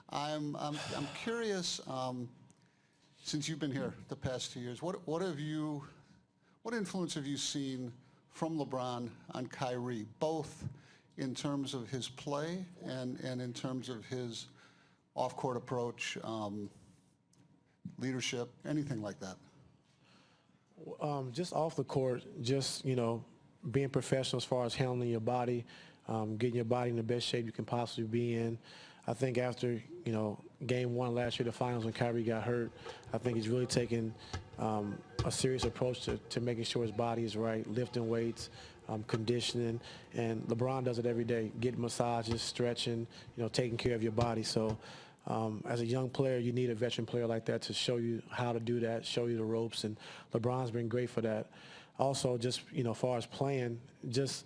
I'm curious. Since you've been here the past 2 years, what influence have you seen from LeBron on Kyrie, both in terms of his play and in terms of his off-court approach, leadership, anything like that? Just off the court, just, being professional as far as handling your body, getting your body in the best shape you can possibly be in. I think after, game one last year, the finals, when Kyrie got hurt, I think he's really taken a serious approach to making sure his body is right, lifting weights, conditioning, and LeBron does it every day, getting massages, stretching, taking care of your body. So as a young player, you need a veteran player like that to show you how to do that, show you the ropes, and LeBron's been great for that. Also, just, as far as playing, just,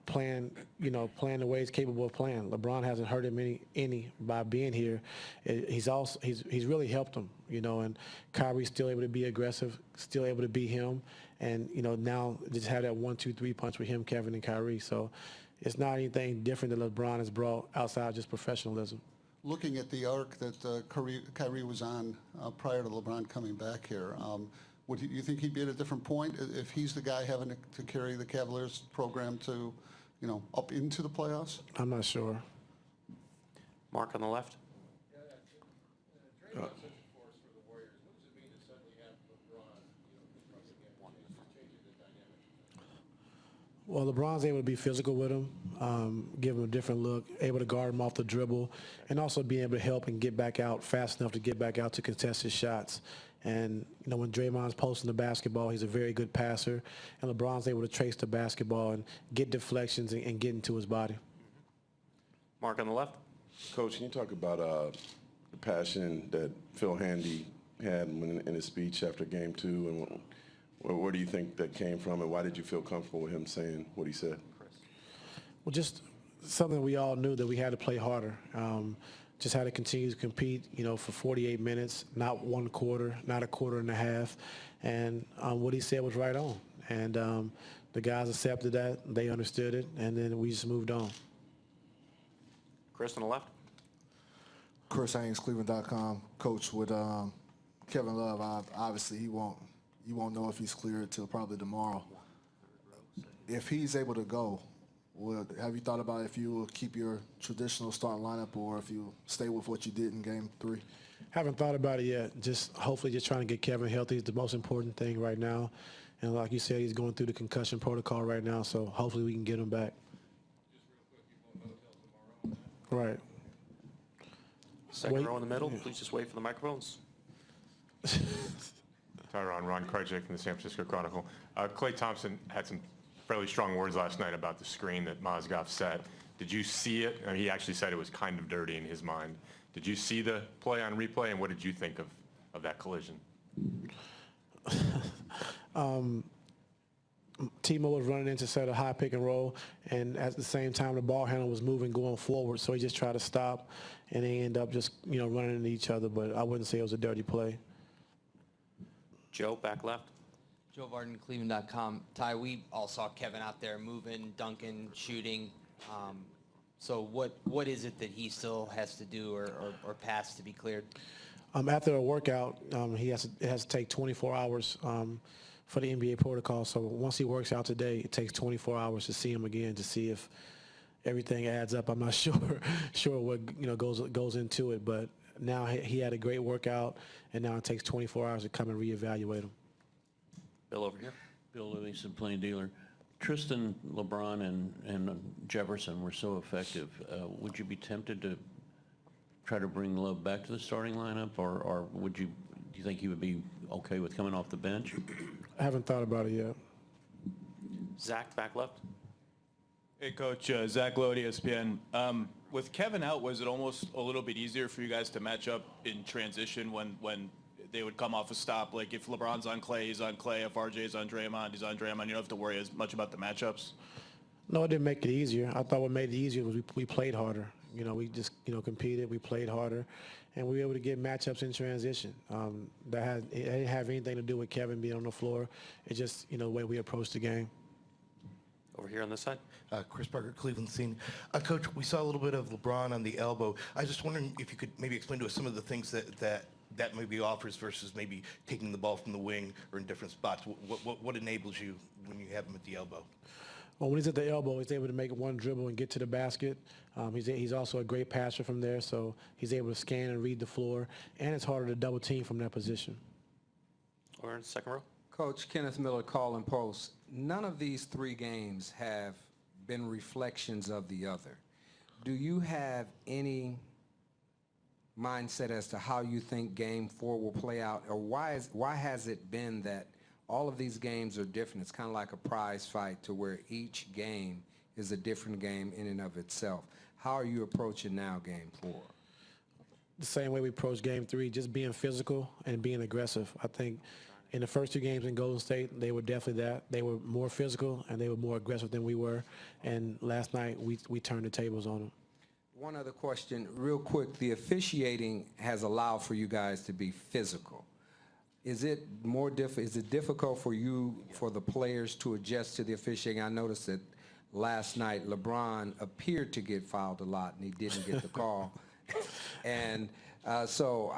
playing the way he's capable of playing. LeBron hasn't hurt him any by being here. He's really helped him, and Kyrie's still able to be aggressive, still able to be him, and now just have that 1-2-3 punch with him, Kevin, and Kyrie. So it's not anything different that LeBron has brought outside just professionalism. Looking at the arc that Kyrie was on prior to LeBron coming back here, would you think he'd be at a different point if he's the guy having to carry the Cavaliers program to, up into the playoffs? I'm not sure. Mark on the left. Draymond's such a force for the Warriors. What does it mean to suddenly have LeBron, changing the dynamic? Well, LeBron's able to be physical with him, give him a different look, able to guard him off the dribble, and also being able to help and get back out fast enough to get back out to contest his shots. And, when Draymond's posting the basketball, he's a very good passer, and LeBron's able to trace the basketball and get deflections and get into his body. Mark on the left. Coach, can you talk about the passion that Phil Handy had in his speech after Game 2, and where do you think that came from, and why did you feel comfortable with him saying what he said? Well, just something we all knew, that we had to play harder. Just had to continue to compete, for 48 minutes, not one quarter, not a quarter and a half. And what he said was right on. And the guys accepted that. They understood it. And then we just moved on. Chris on the left. Chris Haynes, Cleveland.com. Coach, with Kevin Love, obviously you won't know if he's cleared till probably tomorrow. If he's able to go, have you thought about if you will keep your traditional starting lineup or if you stay with what you did in Game 3? Haven't thought about it yet. Hopefully just trying to get Kevin healthy is the most important thing right now. And like you said, he's going through the concussion protocol right now, so hopefully we can get him back. Just real quick, you won't know till tomorrow. Right. Second row in the middle. Please just wait for the microphones. Tyronn, Ron Krajcik from the San Francisco Chronicle. Klay Thompson had some fairly strong words last night about the screen that Mozgov set. Did you see it? He actually said it was kind of dirty in his mind. Did you see the play on replay, and what did you think of that collision? Timo was running in to set a high pick and roll, and at the same time the ball handler was moving, going forward, so he just tried to stop, and they end up just running into each other, but I wouldn't say it was a dirty play. Joe, back left. Joe Varden, Cleveland.com. Ty, we all saw Kevin out there moving, dunking, shooting. So what is it that he still has to do or pass to be cleared? After a workout, it has to take 24 hours for the NBA protocol. So once he works out today, it takes 24 hours to see him again to see if everything adds up. I'm not sure what goes into it, but now he had a great workout, and now it takes 24 hours to come and reevaluate him. Bill over here. Bill Livingston, Plain Dealer. Tristan, LeBron, and Jefferson were so effective. Would you be tempted to try to bring Love back to the starting lineup, or do you think he would be okay with coming off the bench? I haven't thought about it yet. Zach, back left. Hey, Coach. Zach Lowe, ESPN. With Kevin out, was it almost a little bit easier for you guys to match up in transition when they would come off a stop? Like if LeBron's on Klay, he's on Klay. If RJ's on Draymond, he's on Draymond. You don't have to worry as much about the matchups? No, it didn't make it easier. I thought what made it easier was we played harder. We just competed. We played harder, and we were able to get matchups in transition. It didn't have anything to do with Kevin being on the floor. It's just the way we approached the game. Over here on this side. Chris Parker, Cleveland Scene. Coach, we saw a little bit of LeBron on the elbow. I was just wondering if you could maybe explain to us some of the things that maybe offers versus maybe taking the ball from the wing or in different spots. What enables you when you have him at the elbow? Well, when he's at the elbow, he's able to make one dribble and get to the basket. He's also a great passer from there, so he's able to scan and read the floor, and it's harder to double team from that position. Over in the second row. Coach Kenneth Miller, Call and Post. None of these 3 games have been reflections of the other. Do you have any mindset as to how you think Game 4 will play out, or why has it been that all of these games are different? It's kind of like a prize fight to where each game is a different game in and of itself. How are you approaching now Game 4? The same way we approached Game 3, just being physical and being aggressive. I think in the first 2 games in Golden State, they were definitely that. They were more physical and they were more aggressive than we were. And last night, we turned the tables on them. One other question, real quick. The officiating has allowed for you guys to be physical. Is it difficult for you, for the players, to adjust to the officiating? I noticed that last night LeBron appeared to get fouled a lot and he didn't get the call. And so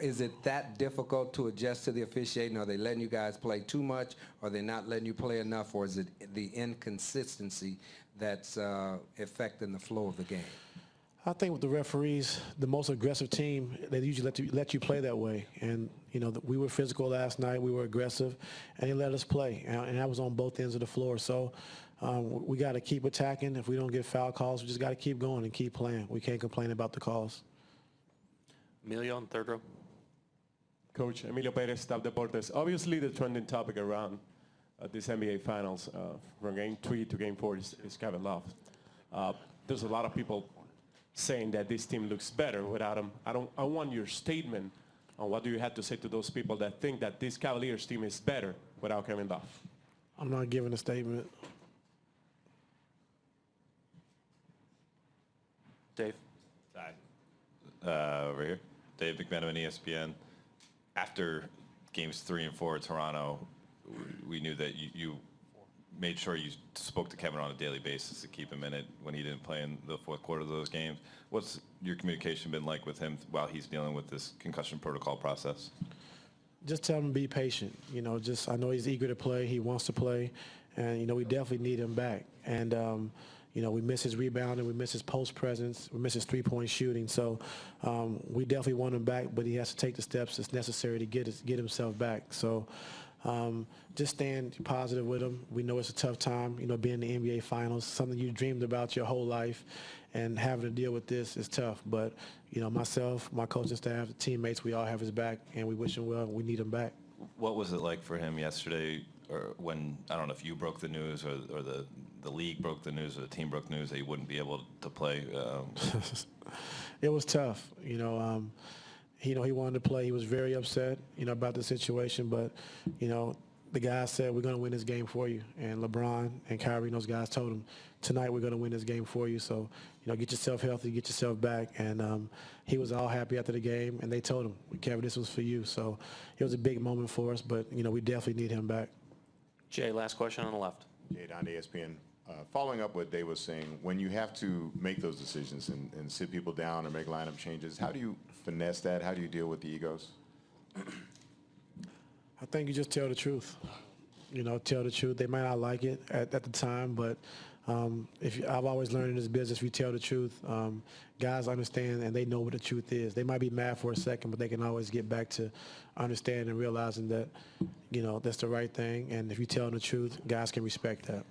is it that difficult to adjust to the officiating? Are they letting you guys play too much? Are they not letting you play enough? Or is it the inconsistency that's affecting the flow of the game? I think with the referees, the most aggressive team, they usually let you play that way. And, we were physical last night. We were aggressive, and they let us play. And that was on both ends of the floor. So we got to keep attacking. If we don't get foul calls, we just got to keep going and keep playing. We can't complain about the calls. Emilio in third row. Coach Emilio Perez, Staff Deportes. Obviously, the trending topic around this NBA Finals from Game 3 to Game 4 is Kevin Love. There's a lot of people saying that this team looks better without him. I want your statement on what do you have to say to those people that think that this Cavaliers team is better without Kevin Love. I'm not giving a statement. Dave. Hi. Over here. Dave McMenamin, ESPN. After games 3 and 4 at Toronto, we knew that you made sure you spoke to Kevin on a daily basis to keep him in it when he didn't play in the fourth quarter of those games. What's your communication been like with him while he's dealing with this concussion protocol process? Just tell him to be patient. I know he's eager to play. He wants to play. And, we definitely need him back. And, we miss his rebounding. We miss his post presence. We miss his three-point shooting. So we definitely want him back, but he has to take the steps that's necessary to get himself back. So just staying positive with him. We know it's a tough time, being in the NBA Finals, something you dreamed about your whole life, and having to deal with this is tough. But, myself, my coaching staff, the teammates, we all have his back, and we wish him well. We need him back. What was it like for him yesterday, or when, I don't know if you broke the news or the league broke the news or the team broke the news that he wouldn't be able to play? It was tough. He wanted to play. He was very upset, about the situation. But, the guys said, we're going to win this game for you. And LeBron and Kyrie and those guys told him, tonight we're going to win this game for you. So, get yourself healthy, get yourself back. And he was all happy after the game. And they told him, Kevin, this was for you. So it was a big moment for us. But, we definitely need him back. Jay, last question on the left. Jay on ESPN. Following up what Dave was saying, when you have to make those decisions and sit people down or make lineup changes, how do you finesse that? How do you deal with the egos? I think you just tell the truth. Tell the truth. They might not like it at the time, but I've always learned in this business, if you tell the truth, guys understand and they know what the truth is. They might be mad for a second, but they can always get back to understanding and realizing that, that's the right thing. And if you tell them the truth, guys can respect that.